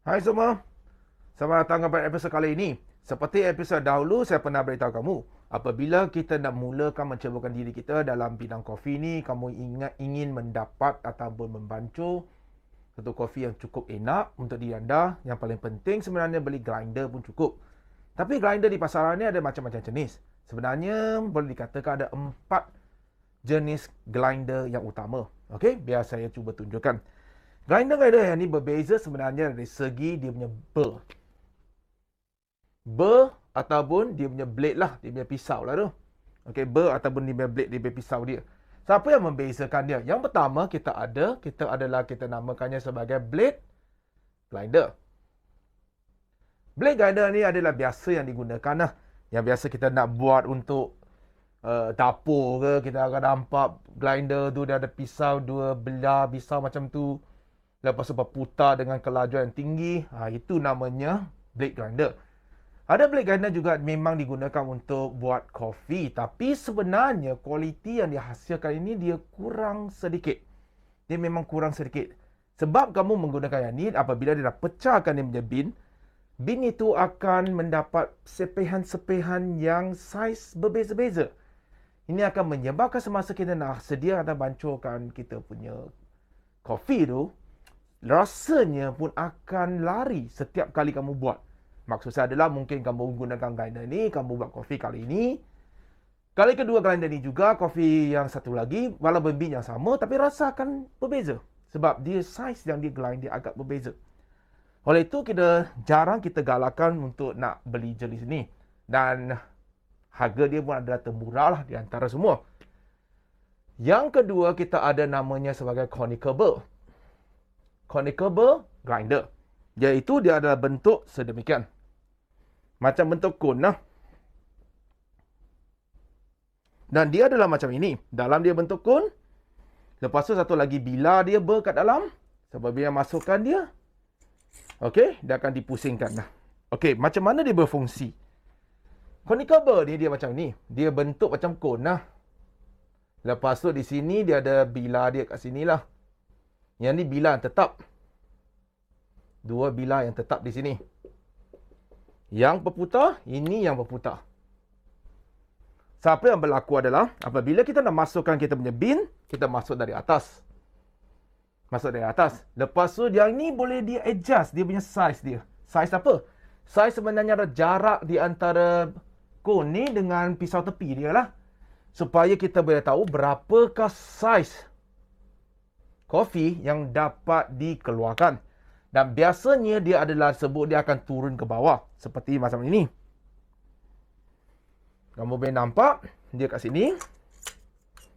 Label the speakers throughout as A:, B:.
A: Hai semua, selamat datang kepada episod kali ini. Seperti episod dahulu, saya pernah beritahu kamu, apabila kita nak mulakan menceburkan diri kita dalam bidang kopi ni, kamu ingin mendapat ataupun membancu satu kopi yang cukup enak untuk diri anda. Yang paling penting sebenarnya beli grinder pun cukup. Tapi grinder di pasaran ni ada macam-macam jenis. Sebenarnya boleh dikatakan ada 4 jenis grinder yang utama. Okey, biar saya cuba tunjukkan. Grinder-grinder yang ni berbeza sebenarnya dari segi dia punya burr. Burr ataupun dia punya blade lah, dia punya pisau lah tu. Okey, burr ataupun dia punya blade, dia punya pisau dia. So, apa yang membezakan dia? Yang pertama kita namakannya sebagai blade grinder. Blade grinder ni adalah biasa yang digunakan lah. Yang biasa kita nak buat untuk dapur ke, kita akan nampak grinder tu dia ada pisau, dua belah pisau macam tu. Lepas tu berputar dengan kelajuan yang tinggi. Itu namanya blade grinder. Ada blade grinder juga memang digunakan untuk buat kopi. Tapi sebenarnya kualiti yang dihasilkan ini dia kurang sedikit. Dia memang kurang sedikit. Sebab kamu menggunakan yang ni, apabila dia dah pecahkan dia punya bin itu akan mendapat sepihan-sepihan yang saiz berbeza-beza. Ini akan menyebabkan semasa kita nak sedia atau bancurkan kita punya kopi tu, rasanya pun akan lari setiap kali kamu buat. Maksud saya adalah mungkin kamu menggunakan grinder ni, kamu buat kopi kali ini. Kali kedua grinder ni juga, kopi yang satu lagi, walaupun bin yang sama, tapi rasa akan berbeza. Sebab dia saiz yang dia grind dia agak berbeza. Oleh itu, jarang kita galakkan untuk nak beli jenis ni. Dan harga dia pun adalah termurah lah di antara semua. Yang kedua, kita ada namanya sebagai conical burr. Conical burr grinder. Iaitu dia adalah bentuk sedemikian. Macam bentuk cone lah. Dan dia adalah macam ini. Dalam dia bentuk cone. Lepas tu satu lagi bilah dia burr kat dalam. Sebab bila masukkan dia. Okey, dia akan dipusingkan lah. Okey, macam mana dia berfungsi? Conical burr ni dia macam ni. Dia bentuk macam cone lah. Lepas tu di sini dia ada bilah dia kat sini lah. Yang ni bilah yang tetap. Dua bilah yang tetap di sini. Yang berputar, ini yang berputar. Apa yang berlaku adalah, apabila kita nak masukkan kita punya bin, kita masuk dari atas. Masuk dari atas. Lepas tu, yang ni boleh dia adjust dia punya size dia. Size apa? Size sebenarnya ada jarak di antara cone ni dengan pisau tepi dia lah. Supaya kita boleh tahu berapakah size kopi yang dapat dikeluarkan. Dan biasanya dia adalah sebut dia akan turun ke bawah. Seperti macam ini. Kamu boleh nampak. Dia kat sini.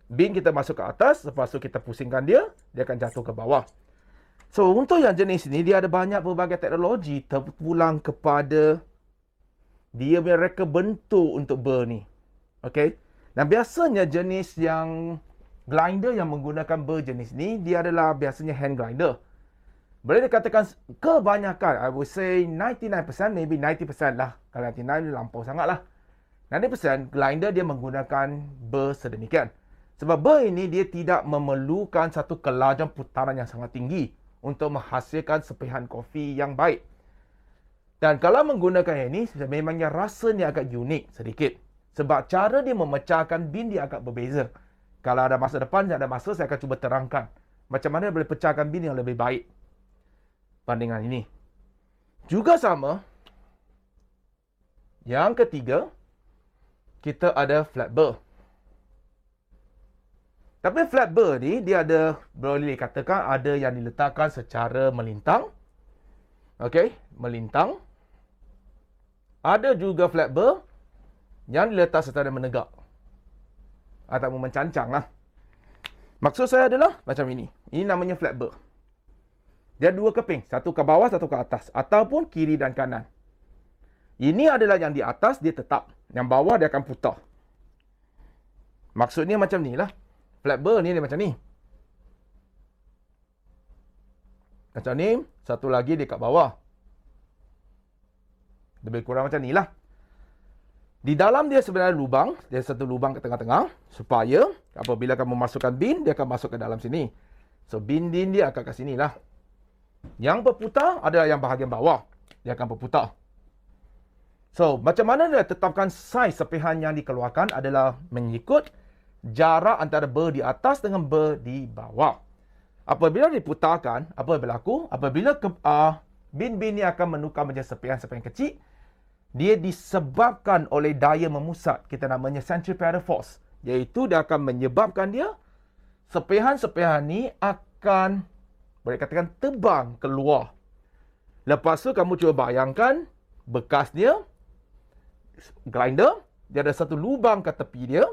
A: Bin kita masuk ke atas. Lepas tu kita pusingkan dia. Dia akan jatuh ke bawah. So, untuk yang jenis ini, dia ada banyak berbagai teknologi terpulang kepada dia punya reka bentuk untuk burr ni. Okay. Dan biasanya jenis yang grinder yang menggunakan burr jenis ni, dia adalah biasanya hand grinder. Boleh dikatakan kebanyakan, I would say 99%, maybe 90% lah. Kalau 99% lampau sangat lah. 90% grinder dia menggunakan burr sedemikian. Sebab burr ini dia tidak memerlukan satu kelajuan putaran yang sangat tinggi untuk menghasilkan sepihan kopi yang baik. Dan kalau menggunakan yang ini, memangnya rasanya agak unik sedikit. Sebab cara dia memecahkan bin dia agak berbeza. Kalau ada masa depan, ada masa saya akan cuba terangkan macam mana boleh pecahkan bin yang lebih baik bandingan ini. Juga sama. Yang ketiga, kita ada flat burr. Tapi flat burr ni, dia ada, boleh dikatakan ada yang diletakkan secara melintang. Okey, melintang. Ada juga flat burr yang diletak secara menegak. Atau mencancang lah. Maksud saya adalah macam ini. Ini namanya flat burr. Dia dua keping. Satu ke bawah, satu ke atas. Ataupun kiri dan kanan. Ini adalah yang di atas, dia tetap. Yang bawah, dia akan putar. Maksudnya macam ni lah. Flat burr ni dia macam ni. Macam ni. Satu lagi dia kat bawah. Lebih kurang macam ni lah. Di dalam dia sebenarnya lubang. Dia satu lubang ke tengah-tengah. Supaya apabila kamu masukkan bin, dia akan masuk ke dalam sini. So, bin dia akan kat sini lah. Yang berputar adalah yang bahagian bawah. Dia akan berputar. So, macam mana dia tetapkan saiz sepihan yang dikeluarkan adalah mengikut jarak antara ber di atas dengan ber di bawah. Apabila diputarkan, apa yang berlaku? Apabila bin-bin ini akan menukar menjadi sepihan-sepihan kecil, dia disebabkan oleh daya memusat. Kita namanya centripetal force. Iaitu dia akan menyebabkan dia, sepihan-sepihan ni akan, boleh katakan, terbang keluar. Lepas tu kamu cuba bayangkan bekas dia, grinder, dia ada satu lubang ke tepi dia,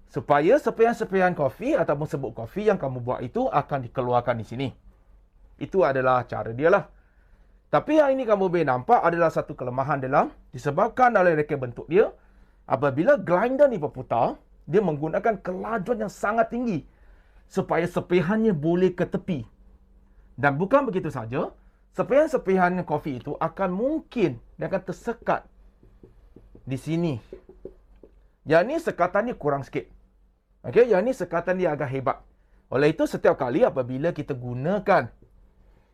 A: supaya sepihan-sepihan kopi ataupun serbuk kopi yang kamu buat itu akan dikeluarkan di sini. Itu adalah cara dia lah. Tapi yang ini kamu boleh nampak adalah satu kelemahan dalam, disebabkan oleh reka bentuk dia, apabila grinder ni berputar, dia menggunakan kelajuan yang sangat tinggi supaya sepihannya boleh ke tepi. Dan bukan begitu saja, sepihan-sepihan kopi itu akan mungkin dia akan tersekat di sini. Yang ni sekatannya kurang sikit. Okey, yang ni sekatan dia agak hebat. Oleh itu, setiap kali apabila kita gunakan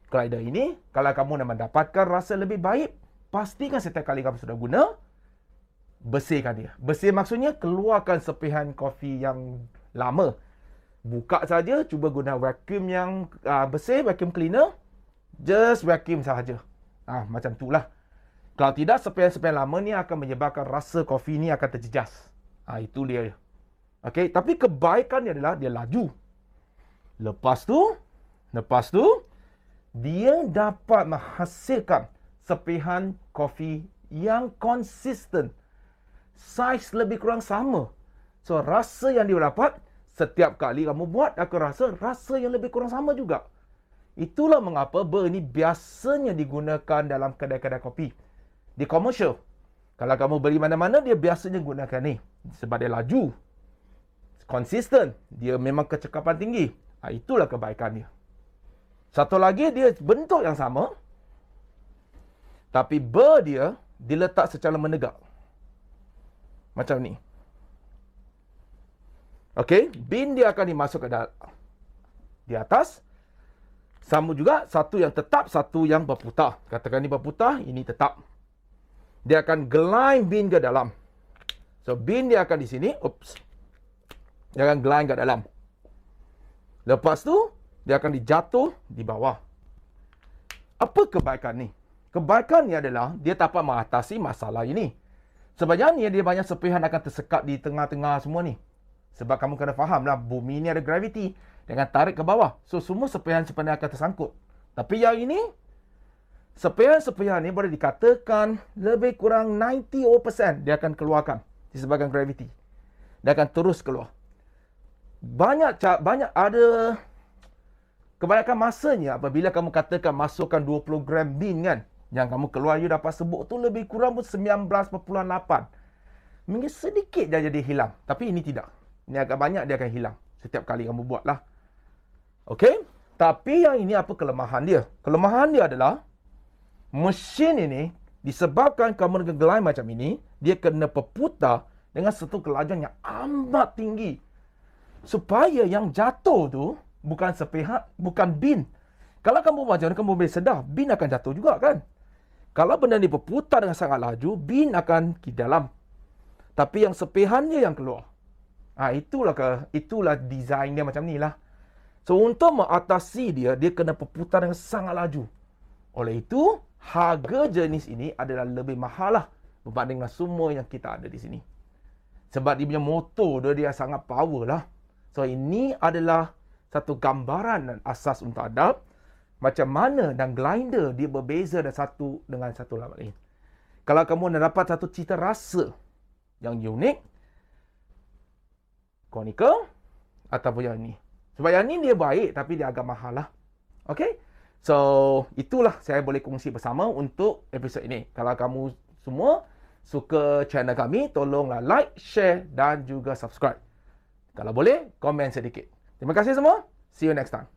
A: grinder ini, kalau kamu nak mendapatkan rasa lebih baik, pastikan setiap kali kamu sudah guna, bersihkan dia. Bersih maksudnya keluarkan sepihan kopi yang lama. Buka saja, cuba guna vacuum yang bersih, vacuum cleaner. Just vacuum sahaja. Macam itulah. Kalau tidak, sepihan-sepihan lama ni akan menyebabkan rasa kopi ni akan terjejas. Itu dia. Okey, tapi kebaikannya adalah dia laju. Lepas tu dia dapat menghasilkan sepihan kopi yang konsisten. Saiz lebih kurang sama. So, rasa yang dia dapat setiap kali kamu buat, aku rasa yang lebih kurang sama juga. Itulah mengapa ber ini biasanya digunakan dalam kedai-kedai kopi. Di komersial. Kalau kamu beli mana-mana, dia biasanya gunakan ni. Sebab dia laju. Konsisten. Dia memang kecekapan tinggi. Itulah kebaikan dia. Satu lagi, dia bentuk yang sama. Tapi ber dia diletak secara menegak. Macam ni. Okey, bin dia akan dimasuk ke di atas. Sama juga, satu yang tetap, satu yang berputar. Katakan ini berputar, ini tetap. Dia akan glide bin ke dalam. So, bin dia akan di sini. Dia akan glide ke dalam. Lepas tu, dia akan dijatuh di bawah. Apa kebaikan ni? Kebaikan ni adalah, dia dapat mengatasi masalah ini. Sebenarnya, dia banyak sepihan akan tersekat di tengah-tengah semua ni. Sebab kamu kena faham lah, bumi ni ada gravity. Dia akan tarik ke bawah. So, semua sepihan-sepihan akan tersangkut. Tapi yang ini, sepihan-sepihan ni boleh dikatakan lebih kurang 90% dia akan keluarkan disebabkan gravity. Dia akan terus keluar. Banyak ada kebanyakan masanya apabila kamu katakan masukkan 20 gram bin kan, yang kamu keluar you dapat serbuk tu lebih kurang pun 19.8. Mungkin sedikit dah jadi hilang. Tapi ini tidak. Ini agak banyak dia akan hilang setiap kali kamu buat lah. Okey? Tapi yang ini apa kelemahan dia? Kelemahan dia adalah mesin ini disebabkan kamu dengan gelai macam ini, dia kena berputar dengan satu kelajuan yang amat tinggi. Supaya yang jatuh tu bukan sepihak, bukan bin. Kalau kamu macam mana, kamu boleh sedar, bin akan jatuh juga kan? Kalau benda ni berputar dengan sangat laju, bin akan ke dalam. Tapi yang sepihannya yang keluar. Itulah design dia macam ni lah. So, untuk mengatasi dia kena berputar dengan sangat laju. Oleh itu, harga jenis ini adalah lebih mahal lah berbanding dengan semua yang kita ada di sini. Sebab dia punya motor dia sangat power lah. So, ini adalah satu gambaran dan asas untuk anda macam mana dan grinder dia berbeza dan satu dengan satu lain. Kalau kamu nak dapat satu cita rasa yang unik, conical ataupun yang ni. Sebab yang ni dia baik tapi dia agak mahal lah. Okay? So, itulah saya boleh kongsi bersama untuk episod ini. Kalau kamu semua suka channel kami, tolonglah like, share dan juga subscribe. Kalau boleh, komen sedikit. Terima kasih semua. See you next time.